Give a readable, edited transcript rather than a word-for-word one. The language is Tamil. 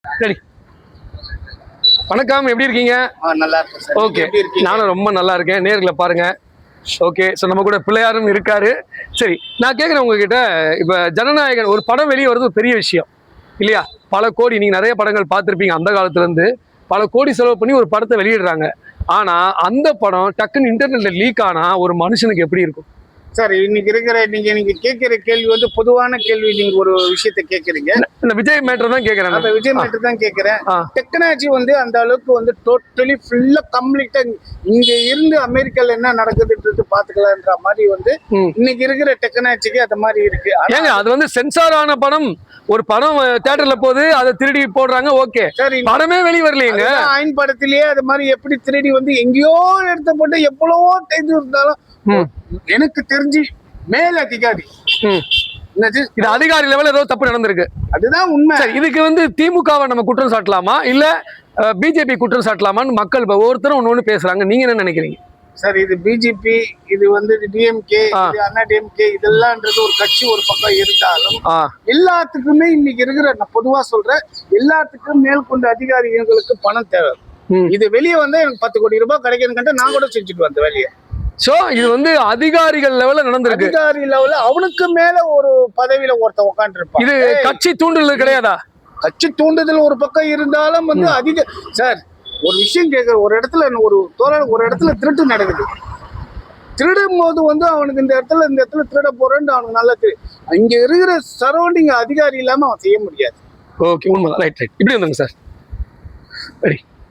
ரெடி. வணக்கம், எப்படி இருக்கீங்க? நல்லா இருக்கும் சார். ஓகே, நானும் ரொம்ப நல்லா இருக்கேன். நேர்களை பாருங்க. ஓகே, ஸோ நம்ம கூட பிள்ளையாரும் இருக்காரு. சரி, நான் கேட்குறேன் உங்ககிட்ட, இப்போ ஜனநாயகன் ஒரு படம் வெளியே வருது ஒரு பெரிய விஷயம் இல்லையா? பல கோடி, நீங்கள் நிறைய படங்கள் பார்த்துருப்பீங்க. அந்த காலத்துலேருந்து பல கோடி செலவு பண்ணி ஒரு படத்தை வெளியிடுறாங்க. ஆனால் அந்த படம் டக்குன்னு இன்டர்நெட்டில் லீக் ஆனால் ஒரு மனுஷனுக்கு எப்படி இருக்கும் சார்? இன்னைக்கு இருக்கிற நீங்க கேட்கிற கேள்வி வந்து பொதுவான கேள்வி. நீங்க ஒரு விஷயத்த கேட்கறீங்க. இந்த விஜய் மேட்டர் தான் கேட்கறேன். அந்த விஜய் மேட்டர் தான் கேட்கறேன். டெக்னாலஜி வந்து அந்த அளவுக்கு வந்து டோட்டலி ஃபுல்லா கம்ப்ளீட்டா இங்க இருந்து அமெரிக்கால என்ன நடக்குதுன்றது பாத்துக்கலாம்ன்ற மாதிரி வந்து இன்னைக்கு இருக்கிற டெக்னாலஜிக்கு அந்த மாதிரி இருக்கு. ஏங்க, அது வந்து சென்சார் ஆன படம். ஒரு படம் தியேட்டர்ல போகுது, அதை திருடி போடுறாங்க. ஓகே, சரி, படமே வெளியே வரலையேங்க. ஐன் படத்திலேயே அது மாதிரி எப்படி திருடி வந்து எங்கேயோ எடுத்த போட்டு எவ்வளவோ இது இருந்தாலும் எனக்கு தெரிஞ்சு மேல் அதிகாரி இது அதிகாரி லெவல்ல ஏதோ தப்பு நடந்திருக்கு. அதுதான் உண்மை. இதுக்கு வந்து திமுகவை நம்ம குற்றம் சாட்டலாமா இல்ல பிஜேபி குற்றம் சாட்டலாமான்னு மக்கள் ஒவ்வொருத்தரும் ஒண்ணு பேசுறாங்க. நீங்க என்ன நினைக்கிறீங்க சார்? இது பிஜேபி, இது வந்து டிஎம்கே, அண்ணா டிஎம்கே, இதெல்லாம்ன்றது ஒரு கட்சி ஒரு பக்கம் இருந்தாலும் எல்லாத்துக்குமே இன்னைக்கு இருக்கிற, நான் பொதுவா சொல்றேன், எல்லாத்துக்கும் மேற்கொண்ட அதிகாரிகளுக்கு பணம் தேவை. இது வெளியே வந்தா எனக்கு 10 கோடி ரூபாய் கிடைக்கணும்னு நான் கூட செஞ்சுட்டு வந்தேன் வெளியே. சோ இது வந்து அதிகாரிகள் லெவல்ல நடந்திருக்கு. அதிகாரி லெவல்ல அவனுக்கு மேல ஒரு பதவியில ஒருத்தன் உட்காந்து இருப்பான். இது கட்சி தூண்டுதல் கிடையாதா? கட்சி தூண்டுதல் ஒரு பக்கம் இருந்தாலும் வந்து அதிக சார், ஒரு விஷயம் கேட்குற, ஒரு இடத்துல ஒரு இடத்துல திருட்டு நடக்குது. திருடும் போது வந்து அவனுக்கு இந்த இடத்துல திருட போறேன்னு அவனுக்கு நல்லா தெரியும். இங்க இருக்கிற சரௌண்டிங் அதிகாரி இல்லாம அவன் செய்ய முடியாது. ஓகே, உண்மைதான். Right right. இப்படி வந்துங்க சார். ரெடி.